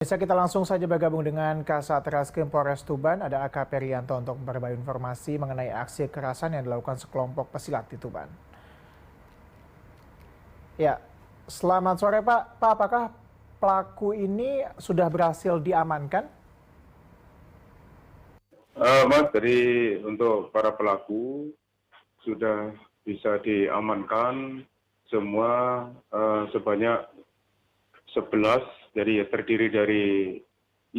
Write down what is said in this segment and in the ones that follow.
Bisa kita langsung saja bergabung dengan Kasat Reskrim Polres Tuban, ada AKP Rianto untuk berbagi informasi mengenai aksi kekerasan yang dilakukan sekelompok pesilat di Tuban. Ya, selamat sore Pak. Pak, apakah pelaku ini sudah berhasil diamankan? Mas, untuk para pelaku sudah bisa diamankan semua sebanyak 11, jadi terdiri dari 5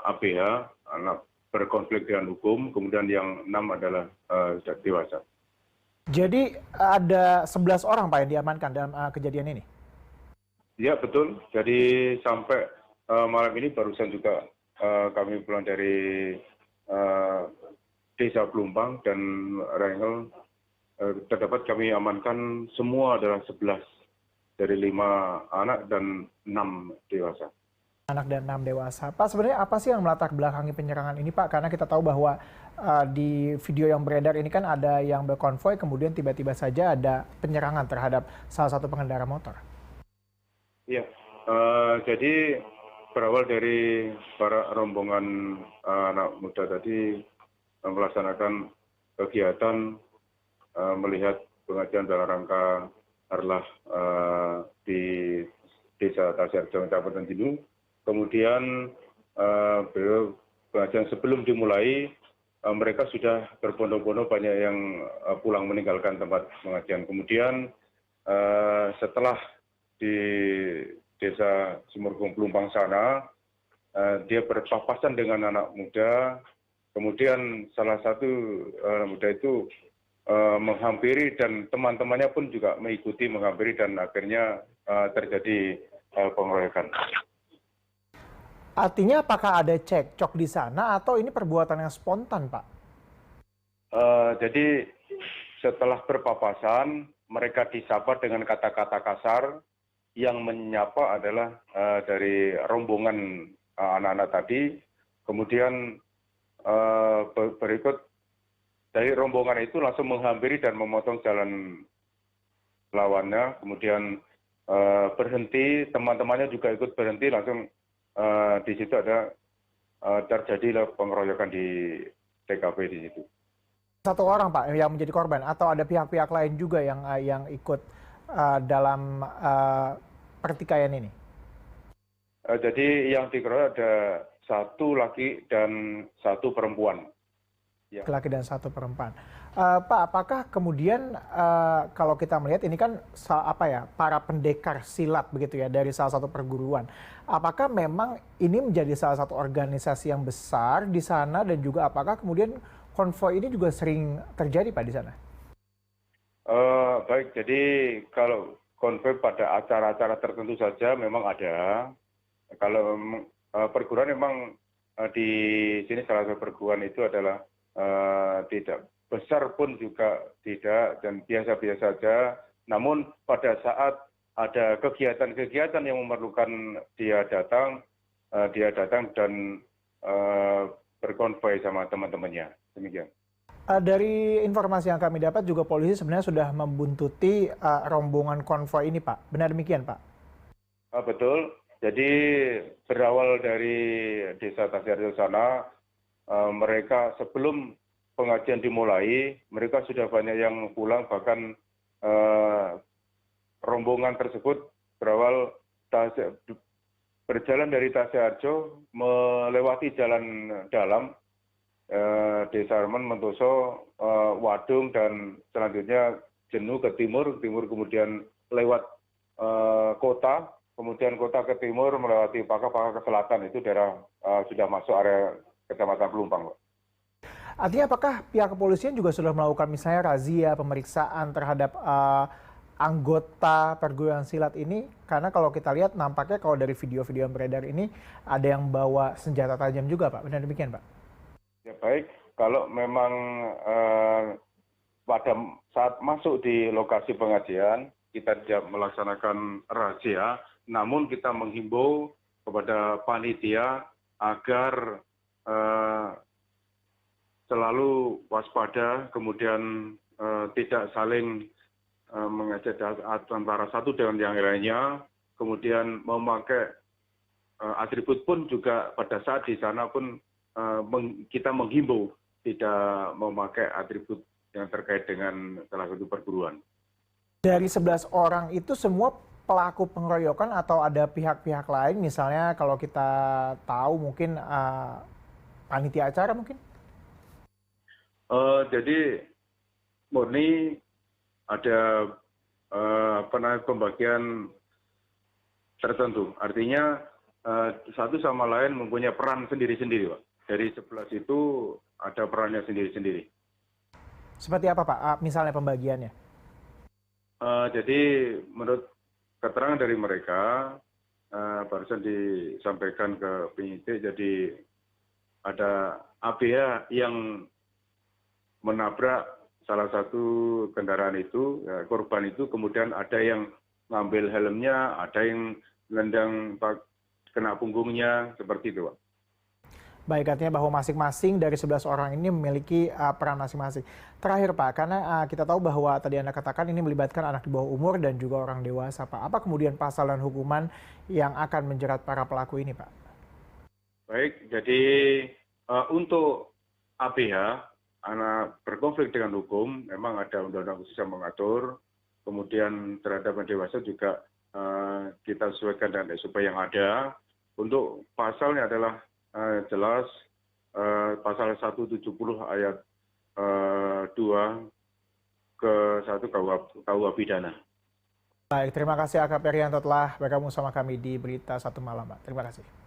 ABH, anak berkonflik dengan hukum, kemudian yang 6 adalah dewasa. Jadi ada 11 orang Pak yang diamankan dalam kejadian ini? Ya, betul. Jadi sampai malam ini barusan juga kami pulang dari Desa Pelumpang dan Rengel, terdapat kami amankan semua adalah 11 dari 5 anak dan 6 dewasa. Anak dan 6 dewasa. Pak, sebenarnya apa sih yang melatar belakangi penyerangan ini Pak? Karena kita tahu bahwa di video yang beredar ini kan ada yang berkonvoy, kemudian tiba-tiba saja ada penyerangan terhadap salah satu pengendara motor. Iya, jadi berawal dari para rombongan anak muda tadi melaksanakan kegiatan melihat pengajian dalam rangka Harlah di Desa Tasarjo, Kabupaten Jindu. Kemudian pengajian sebelum dimulai, mereka sudah berbondong-bondong banyak yang pulang meninggalkan tempat pengajian. Kemudian setelah di Desa Sumurgung Pelumpang sana, dia berpapasan dengan anak muda. Kemudian salah satu anak muda itu menghampiri dan teman-temannya pun juga mengikuti menghampiri dan akhirnya terjadi pengeroyokan. Artinya apakah ada cekcok di sana atau ini perbuatan yang spontan, Pak? Jadi setelah berpapasan, mereka disapa dengan kata-kata kasar. Yang menyapa adalah dari rombongan anak-anak tadi. Kemudian berikut dari rombongan itu langsung menghampiri dan memotong jalan lawannya. Kemudian berhenti, teman-temannya juga ikut berhenti, langsung di situ ada terjadi pengeroyokan di TKP di situ. Satu orang Pak yang menjadi korban atau ada pihak-pihak lain juga yang ikut dalam pertikaian ini? Jadi yang dikeroyok ada 1 laki dan 1 perempuan. Ya. Laki dan 1 perempuan. Pak, apakah kemudian kalau kita melihat ini kan para pendekar silat begitu ya dari salah satu perguruan. Apakah memang ini menjadi salah satu organisasi yang besar di sana dan juga apakah kemudian konvoi ini juga sering terjadi Pak di sana? Baik, jadi kalau konvoi pada acara-acara tertentu saja memang ada. Kalau perguruan memang di sini salah satu perguruan itu adalah tidak besar pun juga tidak dan biasa-biasa saja. Namun pada saat ada kegiatan-kegiatan yang memerlukan dia datang dan berkonvoi sama teman-temannya. Demikian. Dari informasi yang kami dapat juga polisi sebenarnya sudah membuntuti rombongan konvoi ini Pak. Benar demikian Pak? Betul. Jadi berawal dari Desa Tasarjo sana, mereka sebelum pengajian dimulai, mereka sudah banyak yang pulang, bahkan rombongan tersebut berawal berjalan dari Tasarjo melewati jalan dalam Desa Arman, Mentoso, Wadung, dan selanjutnya Jenuh ke timur kemudian lewat kota, kemudian kota ke timur melewati Paka ke selatan, itu daerah sudah masuk area Kecamatan Pelumpang, Pak. Artinya apakah pihak kepolisian juga sudah melakukan misalnya razia, pemeriksaan terhadap anggota perguruan silat ini? Karena kalau kita lihat nampaknya kalau dari video-video yang beredar ini ada yang bawa senjata tajam juga Pak, benar demikian Pak? Ya baik, kalau memang pada saat masuk di lokasi pengajian, kita tidak melaksanakan razia, namun kita menghimbau kepada panitia agar selalu waspada, kemudian tidak saling mengejek antara satu dengan yang lainnya, kemudian memakai atribut pun juga pada saat di sana pun kita menghimbau tidak memakai atribut yang terkait dengan salah satu perguruan. Dari 11 orang itu semua pelaku pengeroyokan atau ada pihak-pihak lain, misalnya kalau kita tahu mungkin panitia acara mungkin? Jadi murni ada pembagian tertentu. Artinya satu sama lain mempunyai peran sendiri-sendiri, Pak. Dari 11 itu ada perannya sendiri-sendiri. Seperti apa, Pak? Misalnya pembagiannya? Jadi menurut keterangan dari mereka, barusan disampaikan ke penyidik, jadi ada ABH yang menabrak salah satu kendaraan itu, korban itu, kemudian ada yang ngambil helmnya, ada yang nendang kena punggungnya, seperti itu, Pak. Baik, artinya bahwa masing-masing dari 11 orang ini memiliki peran masing-masing. Terakhir Pak, karena kita tahu bahwa tadi Anda katakan ini melibatkan anak di bawah umur dan juga orang dewasa Pak. Apa kemudian pasal dan hukuman yang akan menjerat para pelaku ini Pak? Baik, jadi untuk ABH, anak berkonflik dengan hukum, memang ada undang-undang khusus yang mengatur. Kemudian terhadap yang dewasa juga kita sesuaikan dengan SOP yang ada. Untuk pasalnya adalah jelas pasal 170 ayat 2 ke 1 KUH pidana. Baik, terima kasih AKP Rianto telah bergabung sama kami di Berita Satu Malam, Pak. Terima kasih.